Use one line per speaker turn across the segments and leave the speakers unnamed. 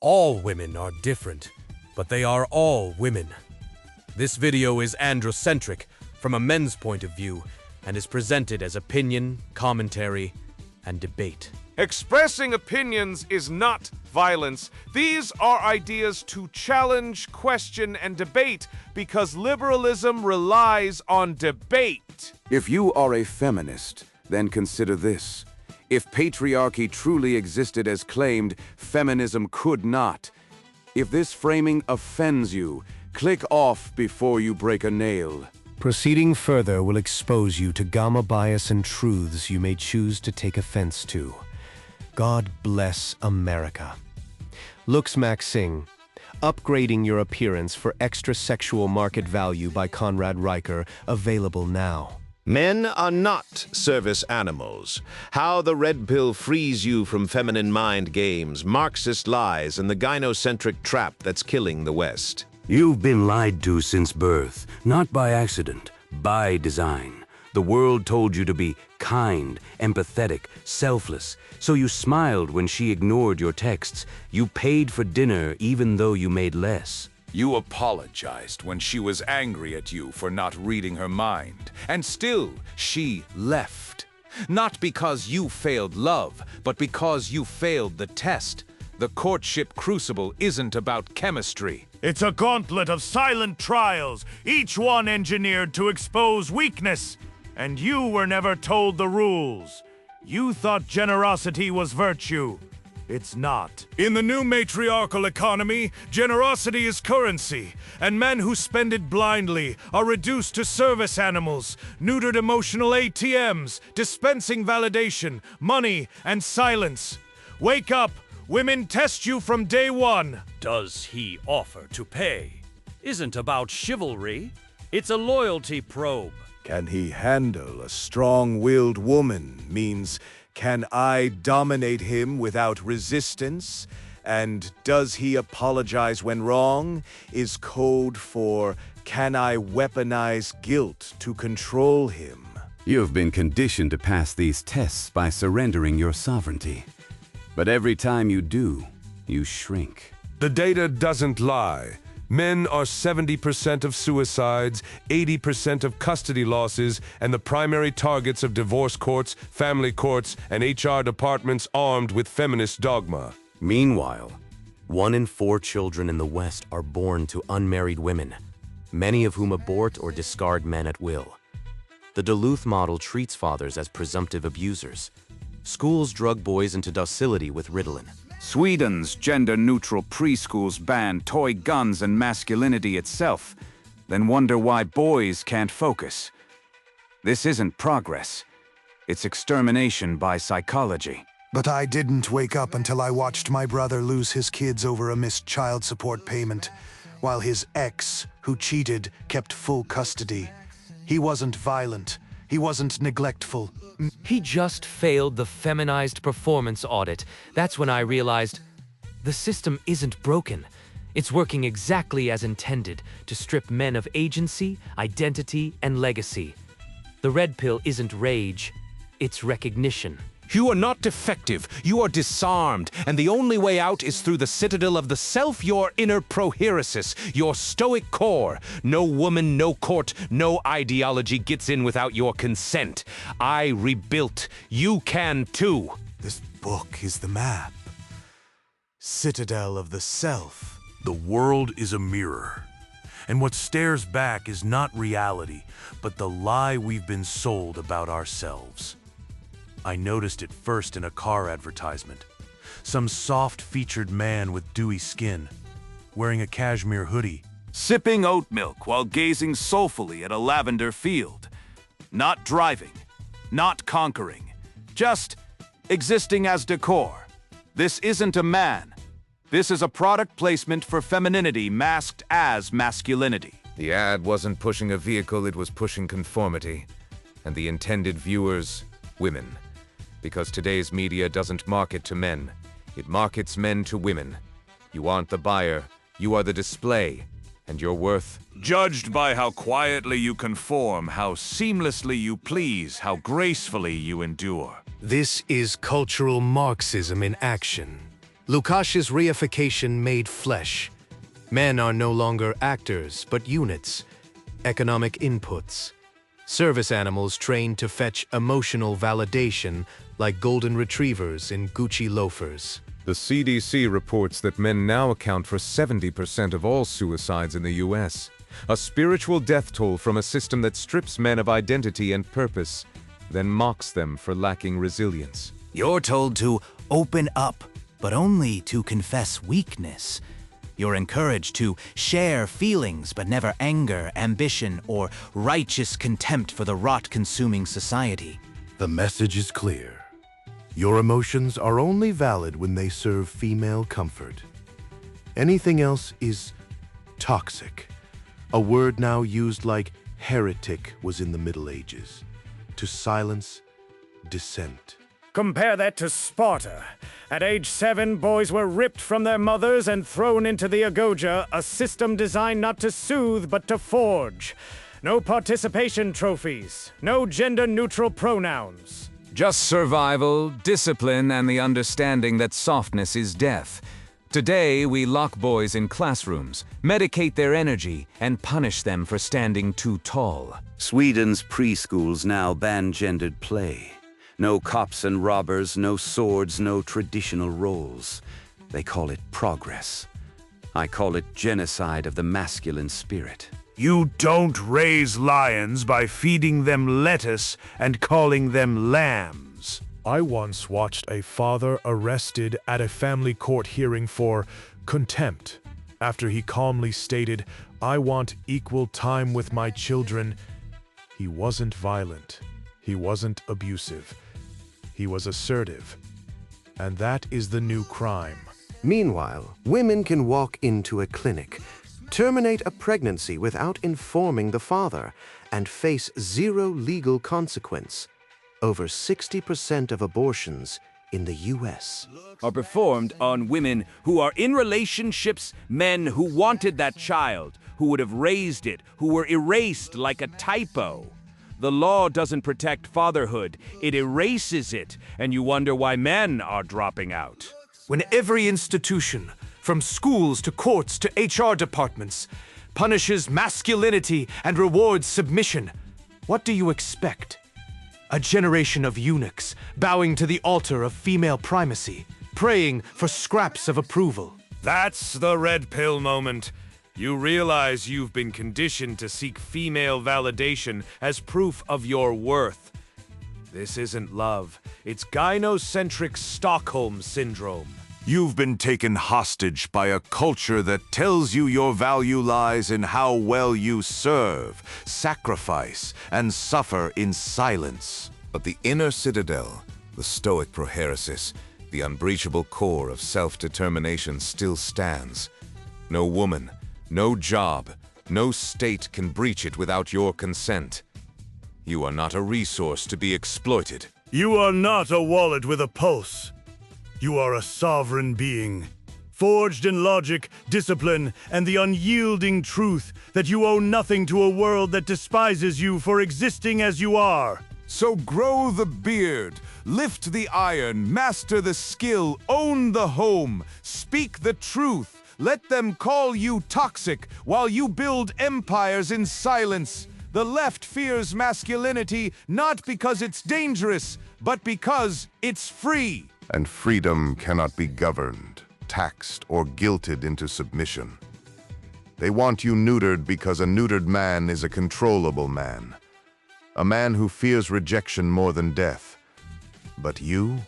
All women are different, but they are all women. This video is androcentric from a men's point of view and is presented as opinion, commentary, and debate.
Expressing opinions is not violence. These are ideas to challenge, question, and debate because liberalism relies on debate.
If you are a feminist, then consider this. If patriarchy truly existed as claimed, feminism could not. If this framing offends you, click off before you break a nail.
Proceeding further will expose you to gamma bias and truths you may choose to take offense to. God bless America. Looks Maxing, Upgrading Your Appearance for Extra Sexual Market Value by Conrad Riker, available now.
Men are not service animals. How the red pill frees you from feminine mind games, Marxist lies, and the gynocentric trap that's killing the West.
You've been lied to since birth, not by accident, by design. The world told you to be kind, empathetic, selfless, so you smiled when she ignored your texts. You paid for dinner even though you made less.
You apologized when she was angry at you for not reading her mind, and still she left. Not because you failed love, but because you failed the test. The courtship crucible isn't about chemistry.
It's a gauntlet of silent trials, each one engineered to expose weakness. And you were never told the rules. You thought generosity was virtue. It's not. In the new matriarchal economy, generosity is currency, and men who spend it blindly are reduced to service animals, neutered emotional ATMs, dispensing validation, money, and silence. Wake up! Women test you from day one.
Does he offer to pay? Isn't about chivalry. It's a loyalty probe.
Can he handle a strong-willed woman means, can I dominate him without resistance? And does he apologize when wrong? Is code for, can I weaponize guilt to control him?
You've been conditioned to pass these tests by surrendering your sovereignty. But every time you do, you shrink.
The data doesn't lie. Men are 70% of suicides, 80% of custody losses, and the primary targets of divorce courts, family courts, and HR departments armed with feminist dogma.
Meanwhile, 1 in 4 children in the West are born to unmarried women, many of whom abort or discard men at will. The Duluth model treats fathers as presumptive abusers. Schools drug boys into docility with Ritalin.
Sweden's gender-neutral preschools ban toy guns and masculinity itself, then wonder why boys can't focus. This isn't progress. It's extermination by psychology.
But I didn't wake up until I watched my brother lose his kids over a missed child support payment, while his ex, who cheated, kept full custody. He wasn't violent. He wasn't neglectful.
He just failed the feminized performance audit. That's when I realized the system isn't broken. It's working exactly as intended to strip men of agency, identity, and legacy. The red pill isn't rage, it's recognition.
You are not defective, you are disarmed, and the only way out is through the citadel of the self, your inner prohairesis, your stoic core. No woman, no court, no ideology gets in without your consent. I rebuilt. You can too.
This book is the map. Citadel of the self.
The world is a mirror, and what stares back is not reality, but the lie we've been sold about ourselves. I noticed it first in a car advertisement. Some soft-featured man with dewy skin, wearing a cashmere hoodie.
Sipping oat milk while gazing soulfully at a lavender field. Not driving, not conquering, just existing as decor. This isn't a man. This is a product placement for femininity masked as masculinity.
The ad wasn't pushing a vehicle, it was pushing conformity. And the intended viewers, women. Because today's media doesn't market to men. It markets men to women. You aren't the buyer, you are the display. And your worth?
Judged by how quietly you conform, how seamlessly you please, how gracefully you endure.
This is cultural Marxism in action. Lukash's reification made flesh. Men are no longer actors, but units, economic inputs. Service animals trained to fetch emotional validation like golden retrievers in Gucci loafers.
The CDC reports that men now account for 70% of all suicides in the US. A spiritual death toll from a system that strips men of identity and purpose, then mocks them for lacking resilience.
You're told to open up, but only to confess weakness. You're encouraged to share feelings, but never anger, ambition, or righteous contempt for the rot-consuming society.
The message is clear. Your emotions are only valid when they serve female comfort. Anything else is toxic, a word now used like heretic was in the Middle Ages, to silence dissent.
Compare that to Sparta. At age 7, boys were ripped from their mothers and thrown into the agogia, a system designed not to soothe but to forge. No participation trophies, no gender-neutral pronouns.
Just survival, discipline, and the understanding that softness is death. Today, we lock boys in classrooms, medicate their energy, and punish them for standing too tall.
Sweden's preschools now ban gendered play. No cops and robbers, no swords, no traditional roles. They call it progress. I call it genocide of the masculine spirit.
You don't raise lions by feeding them lettuce and calling them lambs.
I once watched a father arrested at a family court hearing for contempt after he calmly stated, "I want equal time with my children." He wasn't violent. He wasn't abusive. He was assertive. And that is the new crime.
Meanwhile, women can walk into a clinic, terminate a pregnancy without informing the father, and face zero legal consequence. Over 60% of abortions in the US
are performed on women who are in relationships, men who wanted that child, who would have raised it, who were erased like a typo. The law doesn't protect fatherhood, it erases it, and you wonder why men are dropping out.
When every institution, from schools to courts to HR departments, punishes masculinity and rewards submission, what do you expect? A generation of eunuchs bowing to the altar of female primacy, praying for scraps of approval.
That's the red pill moment. You realize you've been conditioned to seek female validation as proof of your worth. This isn't love. It's gynocentric Stockholm Syndrome.
You've been taken hostage by a culture that tells you your value lies in how well you serve, sacrifice, and suffer in silence.
But the inner citadel, the stoic prohairesis, the unbreachable core of self-determination still stands. No woman, no job, no state can breach it without your consent. You are not a resource to be exploited.
You are not a wallet with a pulse. You are a sovereign being, forged in logic, discipline, and the unyielding truth that you owe nothing to a world that despises you for existing as you are.
So grow the beard, lift the iron, master the skill, own the home, speak the truth. Let them call you toxic while you build empires in silence. The left fears masculinity not because it's dangerous, but because it's free.
And freedom cannot be governed, taxed, or guilted into submission. They want you neutered because a neutered man is a controllable man. A man who fears rejection more than death. But you?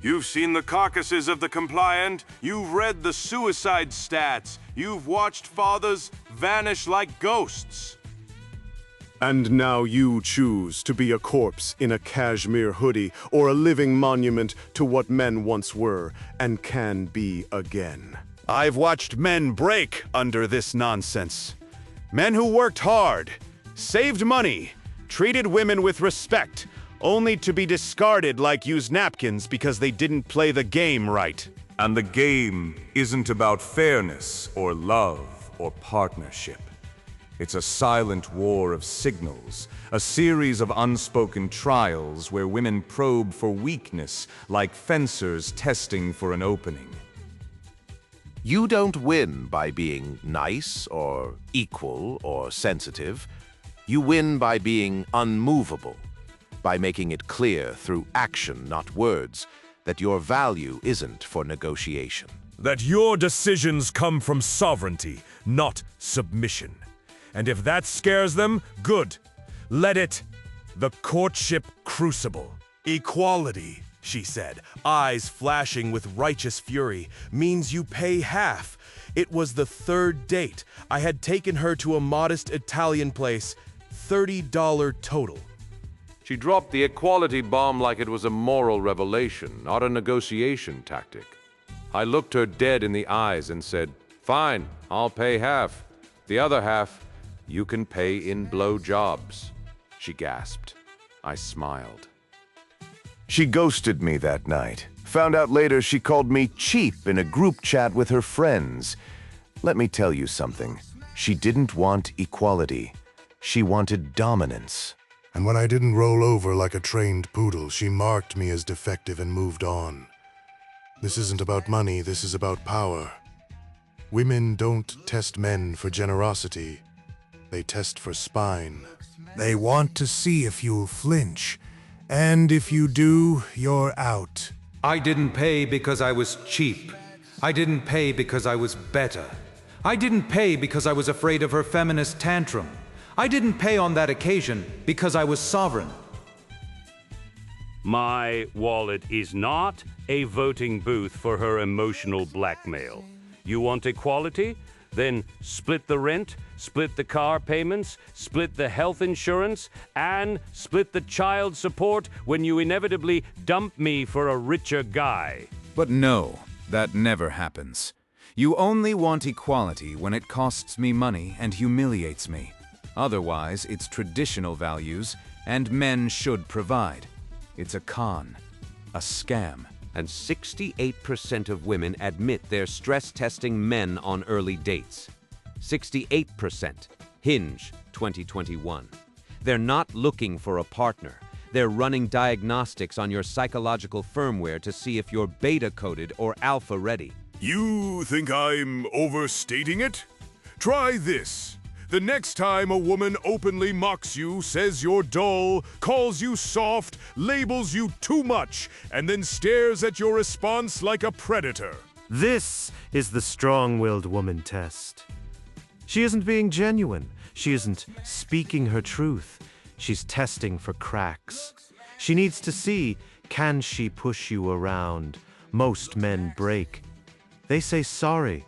You've seen the carcasses of the compliant. You've read the suicide stats. You've watched fathers vanish like ghosts.
And now you choose to be a corpse in a cashmere hoodie or a living monument to what men once were and can be again.
I've watched men break under this nonsense. Men who worked hard, saved money, treated women with respect, only to be discarded like used napkins because they didn't play the game right.
And the game isn't about fairness or love or partnership. It's a silent war of signals, a series of unspoken trials where women probe for weakness like fencers testing for an opening.
You don't win by being nice or equal or sensitive. You win by being unmovable, by making it clear through action, not words, that your value isn't for negotiation.
That your decisions come from sovereignty, not submission. And if that scares them, good. Let it. The courtship crucible.
Equality, she said, eyes flashing with righteous fury, means you pay half. It was the third date. I had taken her to a modest Italian place, $30 total.
She dropped the equality bomb like it was a moral revelation, not a negotiation tactic. I looked her dead in the eyes and said, "Fine, I'll pay half. The other half, you can pay in blowjobs." She gasped. I smiled.
She ghosted me that night. Found out later she called me cheap in a group chat with her friends. Let me tell you something. She didn't want equality. She wanted dominance.
And when I didn't roll over like a trained poodle, she marked me as defective and moved on. This isn't about money, this is about power. Women don't test men for generosity. They test for spine.
They want to see if you'll flinch. And if you do, you're out.
I didn't pay because I was cheap. I didn't pay because I was better. I didn't pay because I was afraid of her feminist tantrum. I didn't pay on that occasion because I was sovereign.
My wallet is not a voting booth for her emotional blackmail. You want equality? Then split the rent, split the car payments, split the health insurance, and split the child support when you inevitably dump me for a richer guy.
But no, that never happens. You only want equality when it costs me money and humiliates me. Otherwise, it's traditional values, and men should provide. It's a con, a scam.
And 68% of women admit they're stress testing men on early dates. 68%. Hinge, 2021. They're not looking for a partner. They're running diagnostics on your psychological firmware to see if you're beta-coded or alpha-ready.
You think I'm overstating it? Try this. The next time a woman openly mocks you, says you're dull, calls you soft, labels you too much, and then stares at your response like a predator.
This is the strong-willed woman test. She isn't being genuine. She isn't speaking her truth. She's testing for cracks. She needs to see, can she push you around? Most men break. They say sorry.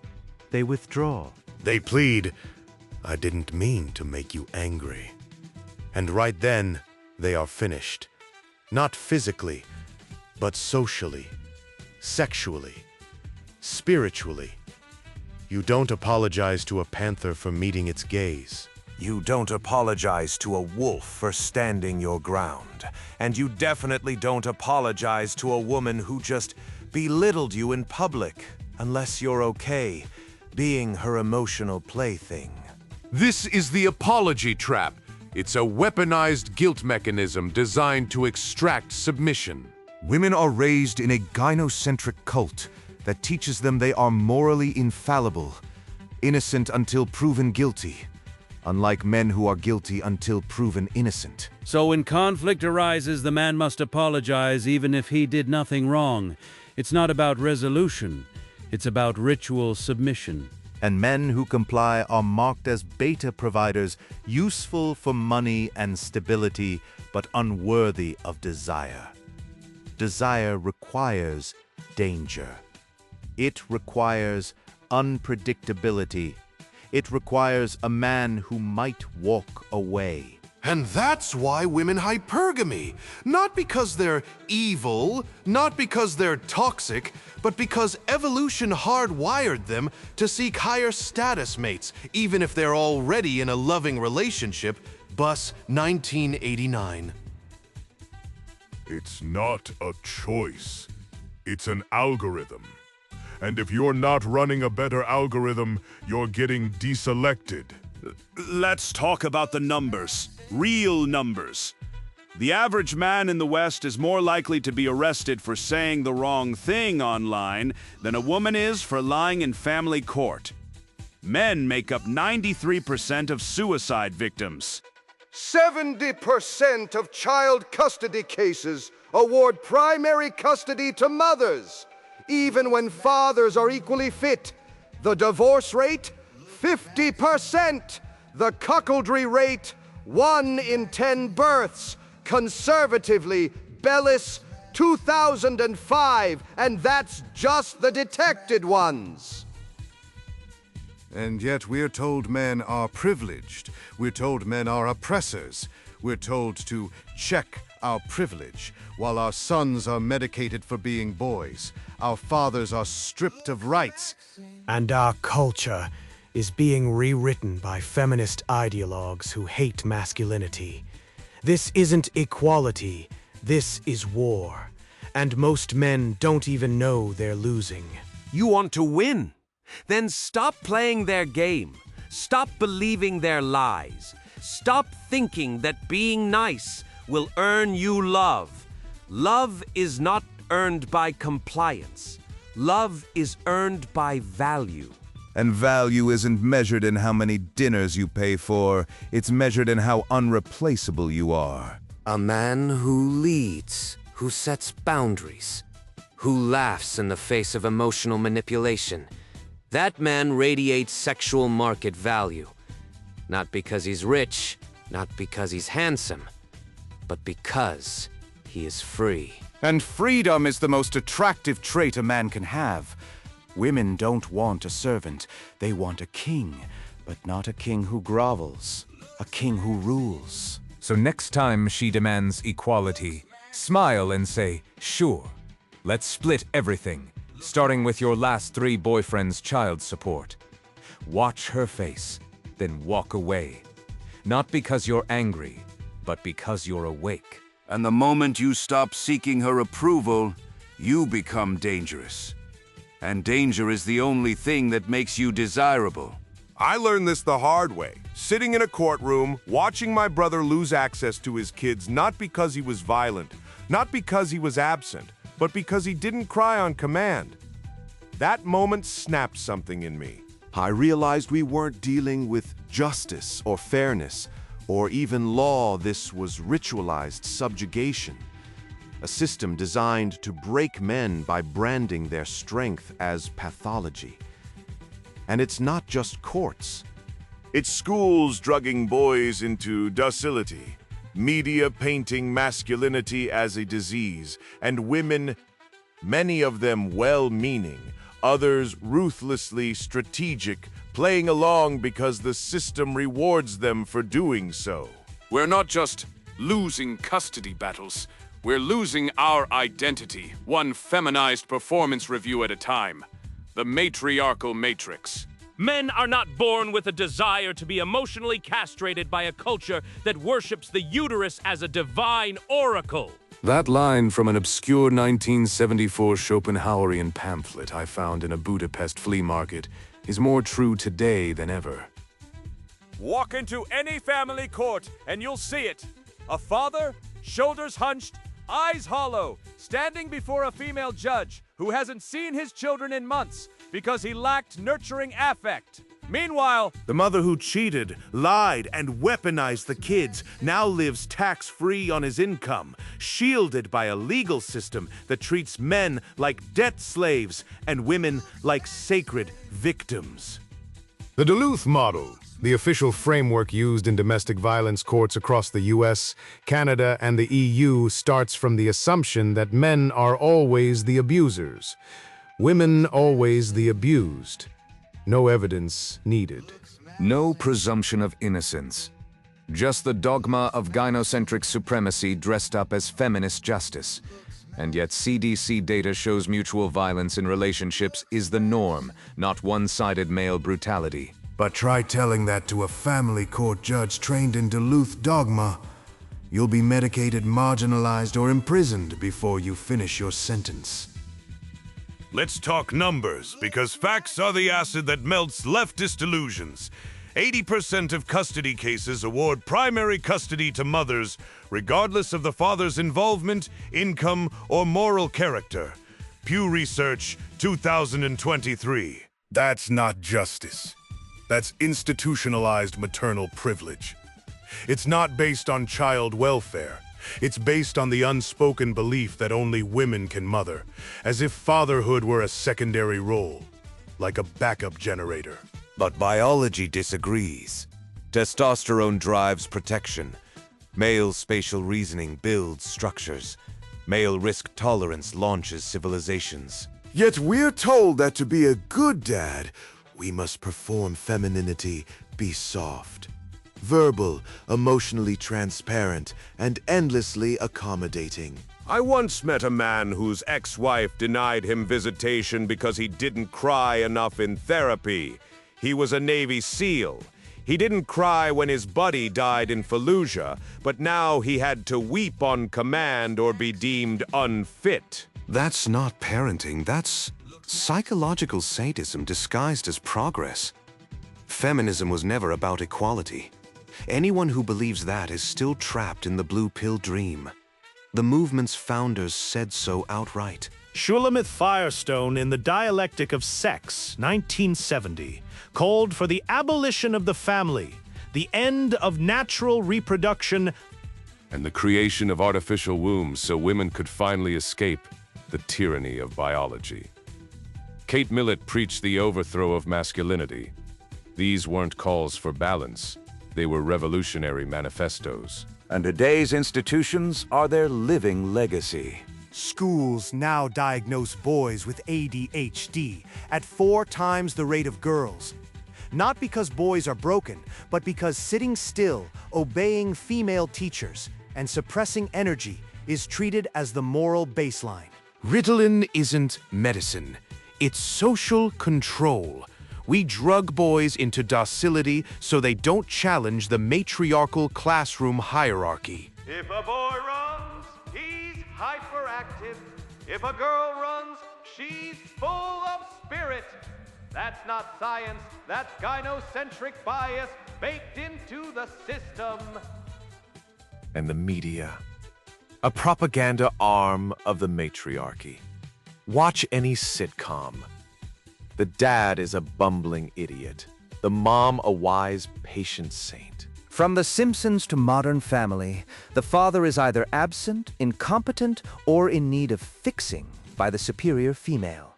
They withdraw.
They plead, I didn't mean to make you angry. And right then, they are finished. Not physically, but socially, sexually, spiritually. You don't apologize to a panther for meeting its gaze.
You don't apologize to a wolf for standing your ground. And you definitely don't apologize to a woman who just belittled you in public, unless you're okay being her emotional plaything.
This is the apology trap. It's a weaponized guilt mechanism designed to extract submission.
Women are raised in a gynocentric cult that teaches them they are morally infallible, innocent until proven guilty, unlike men who are guilty until proven innocent.
So when conflict arises, the man must apologize even if he did nothing wrong. It's not about resolution. It's about ritual submission.
And men who comply are marked as beta providers, useful for money and stability, but unworthy of desire. Desire requires danger. It requires unpredictability. It requires a man who might walk away.
And that's why women hypergamy. Not because they're evil, not because they're toxic, but because evolution hardwired them to seek higher status mates, even if they're already in a loving relationship. Bus 1989.
It's not a choice. It's an algorithm. And if you're not running a better algorithm, you're getting deselected.
Let's talk about the numbers. Real numbers. The average man in the West is more likely to be arrested for saying the wrong thing online than a woman is for lying in family court. Men make up 93% of suicide victims.
70% of child custody cases award primary custody to mothers, even when fathers are equally fit. The divorce rate, 50%. The cuckoldry rate, 1 in 10 births. Conservatively, Bellis, 2005, and that's just the detected ones.
And yet we're told men are privileged. We're told men are oppressors. We're told to check our privilege, while our sons are medicated for being boys. Our fathers are stripped of rights.
And our culture is being rewritten by feminist ideologues who hate masculinity. This isn't equality, this is war. And most men don't even know they're losing.
You want to win? Then stop playing their game. Stop believing their lies. Stop thinking that being nice will earn you love. Love is not earned by compliance. Love is earned by value.
And value isn't measured in how many dinners you pay for, it's measured in how unreplaceable you are.
A man who leads, who sets boundaries, who laughs in the face of emotional manipulation. That man radiates sexual market value. Not because he's rich, not because he's handsome, but because he is free.
And freedom is the most attractive trait a man can have. Women don't want a servant, they want a king, but not a king who grovels, a king who rules.
So next time she demands equality, smile and say, sure, let's split everything, starting with your last 3 boyfriends' child support. Watch her face, then walk away. Not because you're angry, but because you're awake.
And the moment you stop seeking her approval, you become dangerous. And danger is the only thing that makes you desirable.
I learned this the hard way, sitting in a courtroom, watching my brother lose access to his kids not because he was violent, not because he was absent, but because he didn't cry on command. That moment snapped something in me.
I realized we weren't dealing with justice or fairness, or even law. This was ritualized subjugation. A system designed to break men by branding their strength as pathology. And it's not just courts.
It's schools drugging boys into docility, media painting masculinity as a disease, and women, many of them well-meaning, others ruthlessly strategic, playing along because the system rewards them for doing so.
We're not just losing custody battles. We're losing our identity, one feminized performance review at a time. The matriarchal matrix.
Men are not born with a desire to be emotionally castrated by a culture that worships the uterus as a divine oracle.
That line from an obscure 1974 Schopenhauerian pamphlet I found in a Budapest flea market is more true today than ever.
Walk into any family court and you'll see it. A father, shoulders hunched, eyes hollow, standing before a female judge who hasn't seen his children in months because he lacked nurturing affect. Meanwhile,
the mother who cheated, lied, and weaponized the kids now lives tax-free on his income, shielded by a legal system that treats men like debt slaves and women like sacred victims.
The Duluth model, the official framework used in domestic violence courts across the US, Canada, and the EU, starts from the assumption that men are always the abusers, women always the abused. No evidence needed.
No presumption of innocence. Just the dogma of gynocentric supremacy dressed up as feminist justice. And yet CDC data shows mutual violence in relationships is the norm, not one-sided male brutality.
But try telling that to a family court judge trained in Duluth dogma. You'll be medicated, marginalized, or imprisoned before you finish your sentence.
Let's talk numbers, because facts are the acid that melts leftist illusions. 80% of custody cases award primary custody to mothers, regardless of the father's involvement, income, or moral character. Pew Research, 2023.
That's not justice. That's institutionalized maternal privilege. It's not based on child welfare. It's based on the unspoken belief that only women can mother, as if fatherhood were a secondary role, like a backup generator.
But biology disagrees. Testosterone drives protection. Male spatial reasoning builds structures. Male risk tolerance launches civilizations.
Yet we're told that to be a good dad, we must perform femininity, be soft, verbal, emotionally transparent, and endlessly accommodating.
I once met a man whose ex-wife denied him visitation because he didn't cry enough in therapy. He was a Navy SEAL. He didn't cry when his buddy died in Fallujah, but now he had to weep on command or be deemed unfit.
That's not parenting, that's psychological sadism disguised as progress. Feminism was never about equality. Anyone who believes that is still trapped in the blue pill dream. The movement's founders said so outright.
Shulamith Firestone in The Dialectic of Sex, 1970, called for the abolition of the family, the end of natural reproduction,
and the creation of artificial wombs so women could finally escape the tyranny of biology. Kate Millett preached the overthrow of masculinity. These weren't calls for balance. They were revolutionary manifestos.
And today's institutions are their living legacy.
Schools now diagnose boys with ADHD at 4 times the rate of girls. Not because boys are broken, but because sitting still, obeying female teachers, and suppressing energy is treated as the moral baseline.
Ritalin isn't medicine. It's social control. We drug boys into docility so they don't challenge the matriarchal classroom hierarchy.
If a boy runs, he's hyperactive. If a girl runs, she's full of spirit. That's not science, that's gynocentric bias baked into the system.
And the media, a propaganda arm of the matriarchy. Watch any sitcom. The dad is a bumbling idiot. The mom a wise, patient saint.
From The Simpsons to Modern Family, the father is either absent, incompetent, or in need of fixing by the superior female.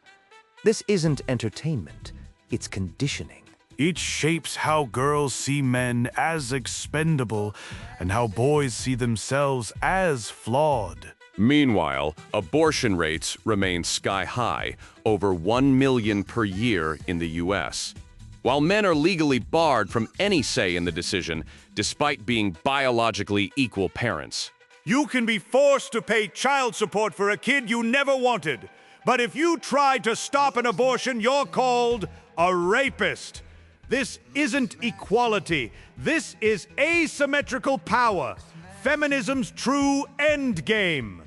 This isn't entertainment, it's conditioning.
It shapes how girls see men as expendable and how boys see themselves as flawed.
Meanwhile, abortion rates remain sky-high, over 1 million per year in the U.S. While men are legally barred from any say in the decision, despite being biologically equal parents.
You can be forced to pay child support for a kid you never wanted. But if you tried to stop an abortion, you're called a rapist. This isn't equality. This is asymmetrical power. Feminism's true endgame.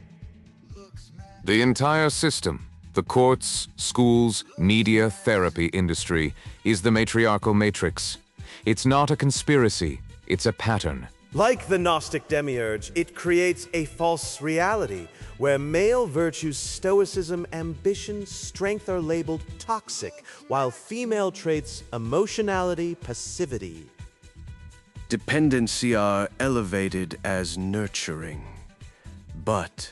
The entire system, the courts, schools, media, therapy industry, is the matriarchal matrix. It's not a conspiracy, it's a pattern.
Like the Gnostic demiurge, it creates a false reality where male virtues, stoicism, ambition, strength are labeled toxic, while female traits, emotionality, passivity,
dependency are elevated as nurturing. But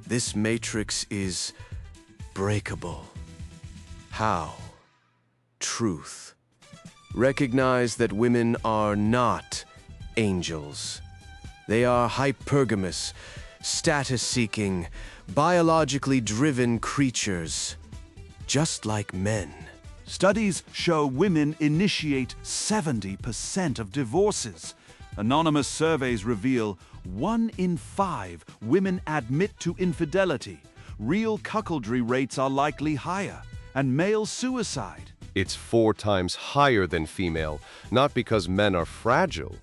this matrix is breakable. How? Truth. Recognize that women are not angels. They are hypergamous, status-seeking, biologically driven creatures, just like men.
Studies show women initiate 70% of divorces. Anonymous surveys reveal 1 in 5 women admit to infidelity. Real cuckoldry rates are likely higher, and male suicide.
It's 4 times higher than female, not because men are fragile,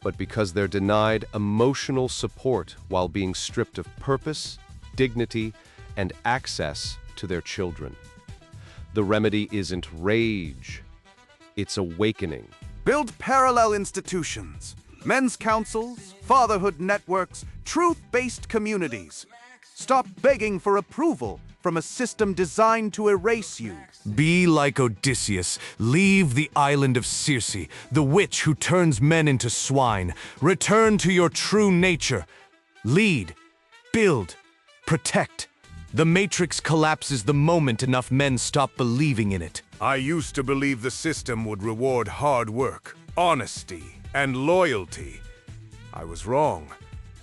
but because they're denied emotional support while being stripped of purpose, dignity, and access to their children. The remedy isn't rage, it's awakening.
Build parallel institutions, men's councils, fatherhood networks, truth-based communities. Stop begging for approval from a system designed to erase you.
Be like Odysseus. Leave the island of Circe, the witch who turns men into swine. Return to your true nature. Lead, build, protect. The Matrix collapses the moment enough men stop believing in it.
I used to believe the system would reward hard work, honesty, and loyalty. I was wrong.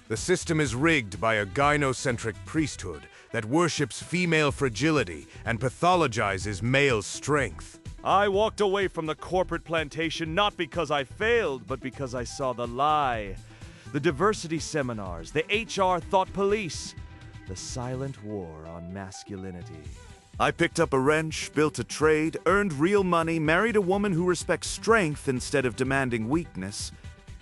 The system is rigged by a gynocentric priesthood that worships female fragility and pathologizes male strength.
I walked away from the corporate plantation not because I failed, but because I saw the lie. The diversity seminars, the HR thought police, the silent war on masculinity.
I picked up a wrench, built a trade, earned real money, married a woman who respects strength instead of demanding weakness,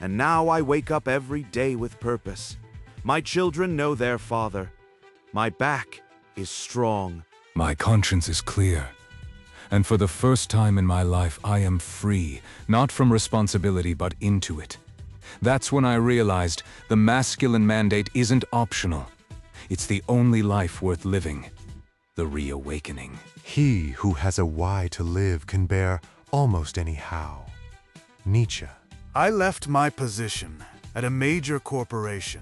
and now I wake up every day with purpose. My children know their father. My back is strong.
My conscience is clear. And for the first time in my life, I am free, not from responsibility, but into it. That's when I realized the masculine mandate isn't optional. It's the only life worth living. The reawakening.
He who has a why to live can bear almost any how. Nietzsche.
I left my position at a major corporation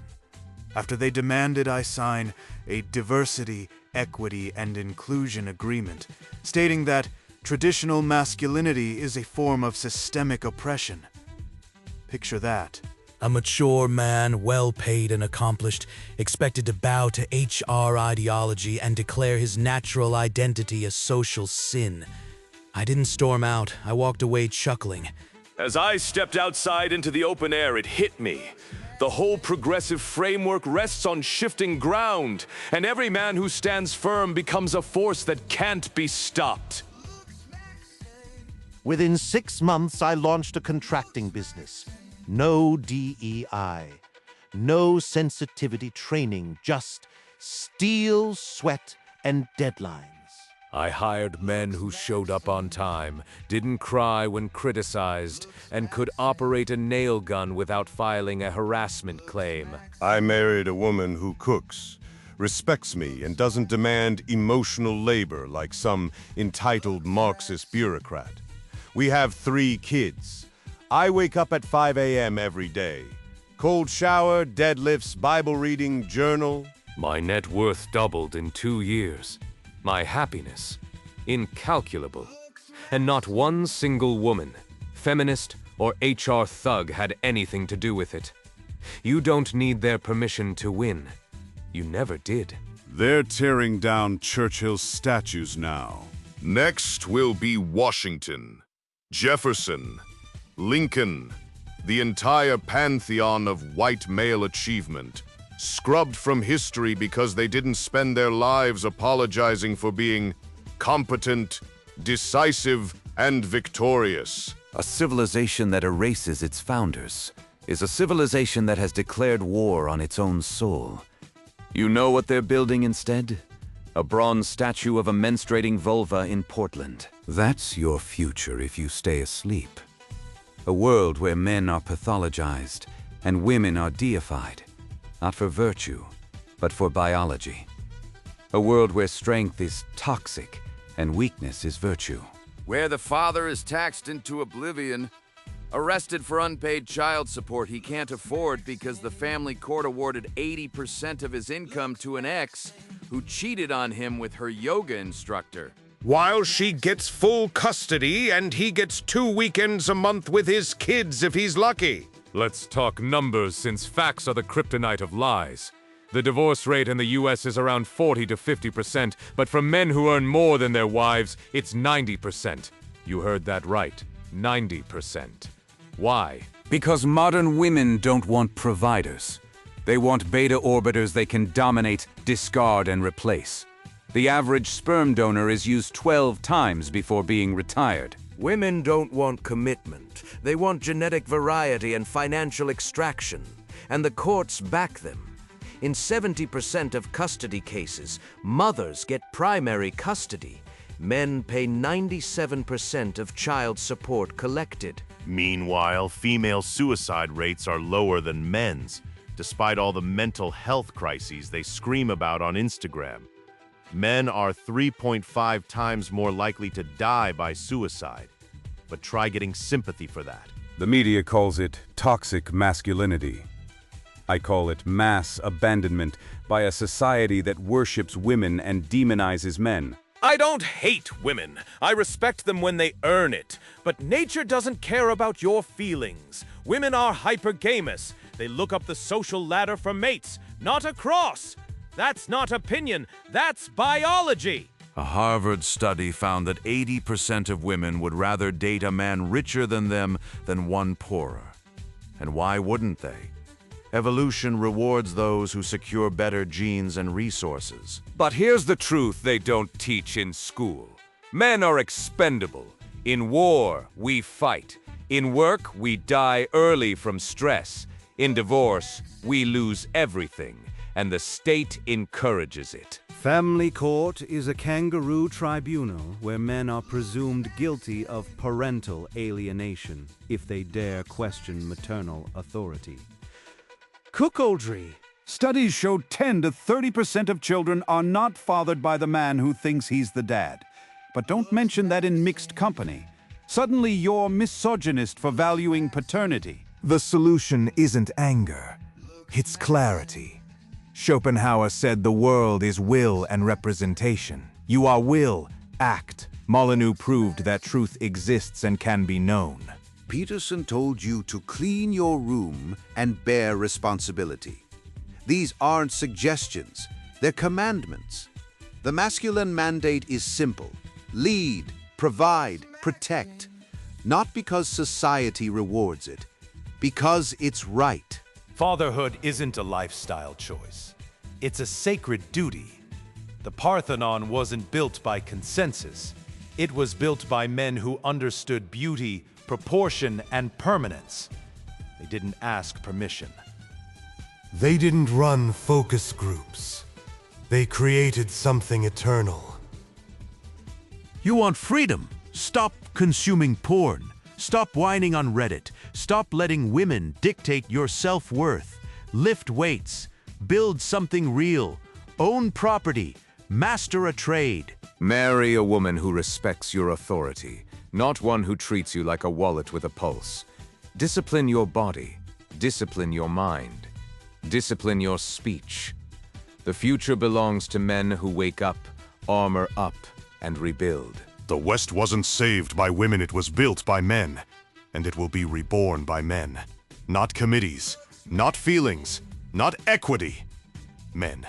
after they demanded I sign a diversity, equity, and inclusion agreement, stating that traditional masculinity is a form of systemic oppression. Picture that.
A mature man, well-paid and accomplished, expected to bow to HR ideology and declare his natural identity a social sin. I didn't storm out. I walked away chuckling.
As I stepped outside into the open air, it hit me. The whole progressive framework rests on shifting ground, and every man who stands firm becomes a force that can't be stopped.
Within 6 months, I launched a contracting business. No DEI, no sensitivity training, just steel, sweat, and deadlines.
I hired men who showed up on time, didn't cry when criticized, and could operate a nail gun without filing a harassment claim.
I married a woman who cooks, respects me, and doesn't demand emotional labor like some entitled Marxist bureaucrat. We have 3 kids. I wake up at 5 a.m. every day. Cold shower, deadlifts, Bible reading, journal.
My net worth doubled in 2 years. My happiness, incalculable. And not one single woman, feminist or HR thug had anything to do with it. You don't need their permission to win. You never did.
They're tearing down Churchill's statues now.
Next will be Washington, Jefferson, Lincoln, the entire pantheon of white male achievement, scrubbed from history because they didn't spend their lives apologizing for being competent, decisive, and victorious.
A civilization that erases its founders is a civilization that has declared war on its own soul. You know what they're building instead? A bronze statue of a menstruating vulva in Portland.
That's your future if you stay asleep. A world where men are pathologized and women are deified. Not for virtue, but for biology. A world where strength is toxic and weakness is virtue.
Where the father is taxed into oblivion, arrested for unpaid child support he can't afford because the family court awarded 80% of his income to an ex who cheated on him with her yoga instructor.
While she gets full custody and he gets 2 weekends a month with his kids if he's lucky.
Let's talk numbers, since facts are the kryptonite of lies. The divorce rate in the US is around 40 to 50%, but for men who earn more than their wives, it's 90%. You heard that right, 90%. Why?
Because modern women don't want providers. They want beta orbiters they can dominate, discard, and replace. The average sperm donor is used 12 times before being retired.
Women don't want commitment. They want genetic variety and financial extraction, and the courts back them. In 70% of custody cases, mothers get primary custody. Men pay 97% of child support collected.
Meanwhile, female suicide rates are lower than men's, despite all the mental health crises they scream about on Instagram. Men are 3.5 times more likely to die by suicide. But try getting sympathy for that.
The media calls it toxic masculinity. I call it mass abandonment by a society that worships women and demonizes men.
I don't hate women. I respect them when they earn it. But nature doesn't care about your feelings. Women are hypergamous. They look up the social ladder for mates, not across. That's not opinion, that's biology.
A Harvard study found that 80% of women would rather date a man richer than them than one poorer. And why wouldn't they? Evolution rewards those who secure better genes and resources.
But here's the truth they don't teach in school. Men are expendable. In war, we fight. In work, we die early from stress. In divorce, we lose everything, and the state encourages it.
Family court is a kangaroo tribunal where men are presumed guilty of parental alienation if they dare question maternal authority.
Cuckoldry. Studies show 10 to 30% of children are not fathered by the man who thinks he's the dad. But don't mention that in mixed company. Suddenly you're misogynist for valuing paternity.
The solution isn't anger, it's clarity. Schopenhauer said the world is will and representation. You are will, act. Molyneux proved that truth exists and can be known.
Peterson told you to clean your room and bear responsibility. These aren't suggestions, they're commandments. The masculine mandate is simple. Lead, provide, protect. Not because society rewards it, because it's right.
Fatherhood isn't a lifestyle choice. It's a sacred duty. The Parthenon wasn't built by consensus. It was built by men who understood beauty, proportion, and permanence. They didn't ask permission.
They didn't run focus groups. They created something eternal.
You want freedom? Stop consuming porn. Stop whining on Reddit. Stop letting women dictate your self-worth. Lift weights. Build something real. Own property. Master a trade.
Marry a woman who respects your authority, not one who treats you like a wallet with a pulse. Discipline your body. Discipline your mind. Discipline your speech. The future belongs to men who wake up, armor up, and rebuild.
The West wasn't saved by women, it was built by men. And it will be reborn by men. Not committees, not feelings, not equity. Men,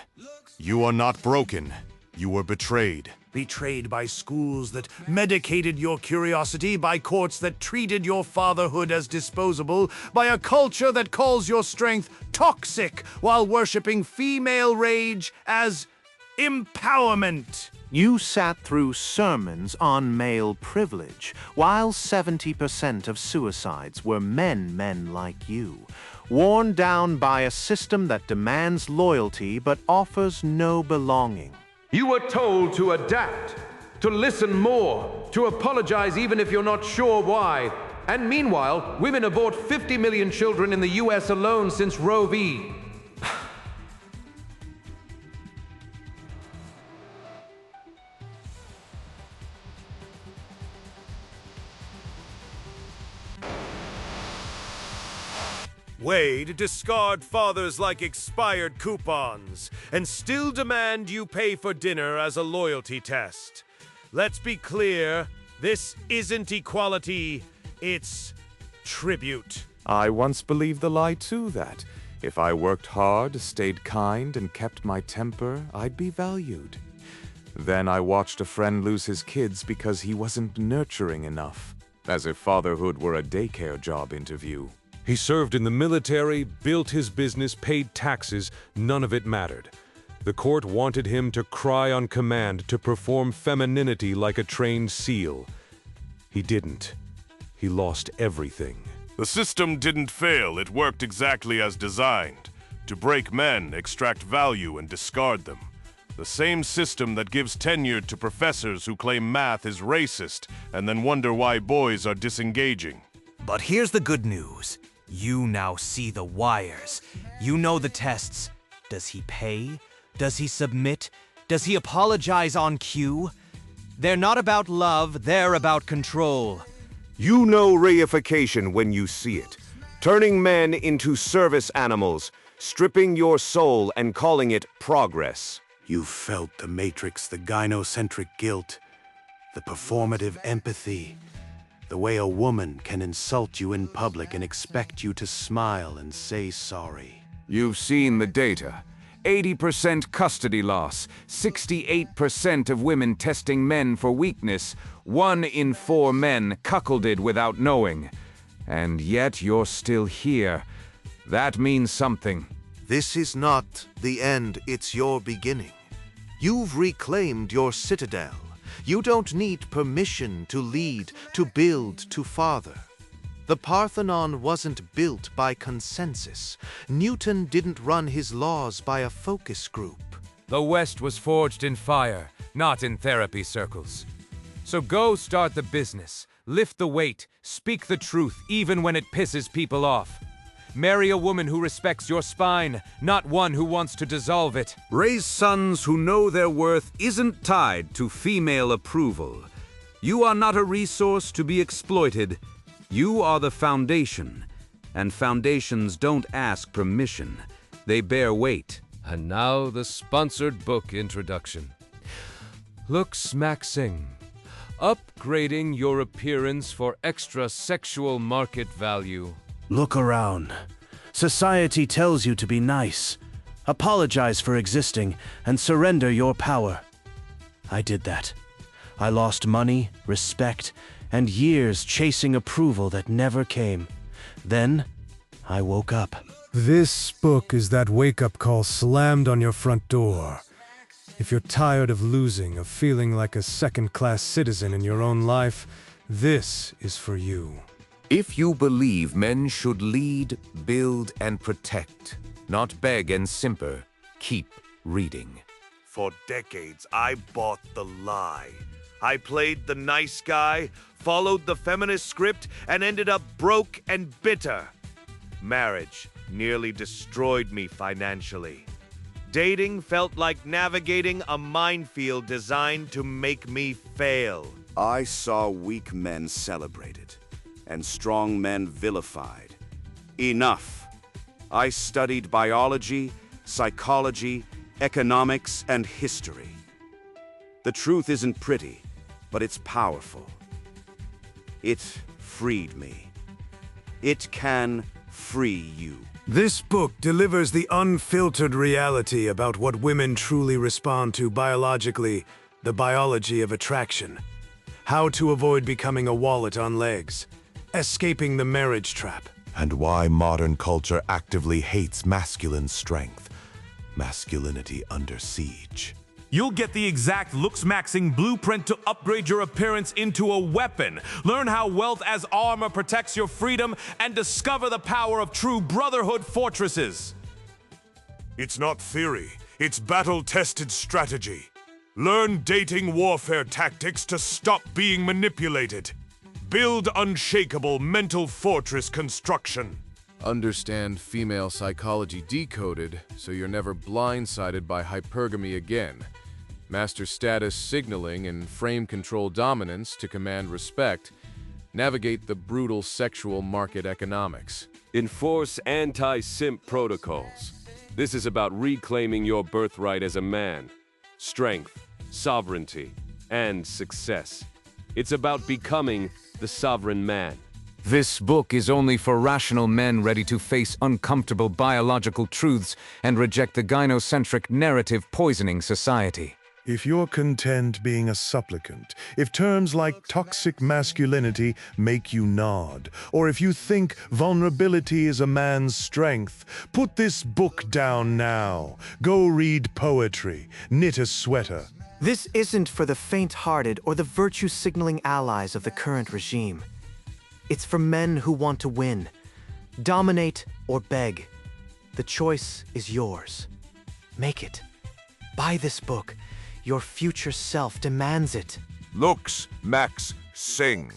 you are not broken. You were betrayed.
Betrayed by schools that medicated your curiosity, by courts that treated your fatherhood as disposable, by a culture that calls your strength toxic while worshipping female rage as empowerment.
You sat through sermons on male privilege, while 70% of suicides were men like you, worn down by a system that demands loyalty but offers no belonging.
You were told to adapt, to listen more, to apologize even if you're not sure why. And meanwhile, women abort 50 million children in the US alone since Roe v.
Wade discard fathers like expired coupons and still demand you pay for dinner as a loyalty test. Let's be clear, this isn't equality, it's tribute.
I once believed the lie too, that if I worked hard, stayed kind, and kept my temper, I'd be valued. Then I watched a friend lose his kids because he wasn't nurturing enough, as if fatherhood were a daycare job interview.
He served in the military, built his business, paid taxes, none of it mattered. The court wanted him to cry on command, to perform femininity like a trained SEAL. He didn't. He lost everything.
The system didn't fail, it worked exactly as designed. To break men, extract value, and discard them. The same system that gives tenure to professors who claim math is racist and then wonder why boys are disengaging.
But here's the good news. You now see the wires. You know the tests. Does he pay? Does he submit? Does he apologize on cue? They're not about love, they're about control.
You know reification when you see it. Turning men into service animals, stripping your soul and calling it progress.
You felt the matrix, the gynocentric guilt, the performative empathy, the way a woman can insult you in public and expect you to smile and say sorry.
You've seen the data. 80% custody loss, 68% of women testing men for weakness, 1 in 4 men cuckolded without knowing. And yet you're still here. That means something.
This is not the end, it's your beginning. You've reclaimed your citadel. You don't need permission to lead, to build, to father. The Parthenon wasn't built by consensus. Newton didn't run his laws by a focus group.
The West was forged in fire, not in therapy circles. So go start the business, lift the weight, speak the truth even when it pisses people off. Marry a woman who respects your spine, not one who wants to dissolve it.
Raise sons who know their worth isn't tied to female approval. You are not a resource to be exploited. You are the foundation, and foundations don't ask permission. They bear weight.
And now the sponsored book introduction. Looks maxing. Upgrading your appearance for extra sexual market value.
Look around. Society tells you to be nice. Apologize for existing and surrender your power. I did that. I lost money, respect, and years chasing approval that never came. Then, I woke up.
This book is that wake-up call slammed on your front door. If you're tired of losing, of feeling like a second-class citizen in your own life, this is for you.
If you believe men should lead, build, and protect, not beg and simper, keep reading.
For decades, I bought the lie. I played the nice guy, followed the feminist script, and ended up broke and bitter. Marriage nearly destroyed me financially. Dating felt like navigating a minefield designed to make me fail.
I saw weak men celebrated and strong men vilified. Enough. I studied biology, psychology, economics, and history. The truth isn't pretty, but it's powerful. It freed me. It can free you.
This book delivers the unfiltered reality about what women truly respond to biologically, the biology of attraction. How to avoid becoming a wallet on legs. Escaping the marriage trap.
And why modern culture actively hates masculine strength. Masculinity under siege.
You'll get the exact looks-maxing blueprint to upgrade your appearance into a weapon. Learn how wealth as armor protects your freedom, and discover the power of true brotherhood fortresses.
It's not theory, it's battle-tested strategy. Learn dating warfare tactics to stop being manipulated. Build unshakable mental fortress construction.
Understand female psychology decoded so you're never blindsided by hypergamy again. Master status signaling and frame control dominance to command respect. Navigate the brutal sexual market economics.
Enforce anti-simp protocols. This is about reclaiming your birthright as a man. Strength, sovereignty, and success. It's about becoming the sovereign man.
This book is only for rational men ready to face uncomfortable biological truths and reject the gynocentric narrative poisoning society.
If you're content being a supplicant, if terms like toxic masculinity make you nod, or if you think vulnerability is a man's strength, put this book down now. Go read poetry, knit a sweater.
This isn't for the faint-hearted or the virtue-signaling allies of the current regime. It's for men who want to win, dominate or beg. The choice is yours. Make it. Buy this book. Your future self demands it.
Looks, Max, sing.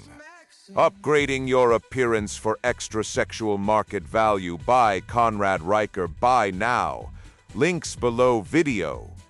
Upgrading your appearance for extra sexual market value by Conrad Riker. Buy now. Links below video.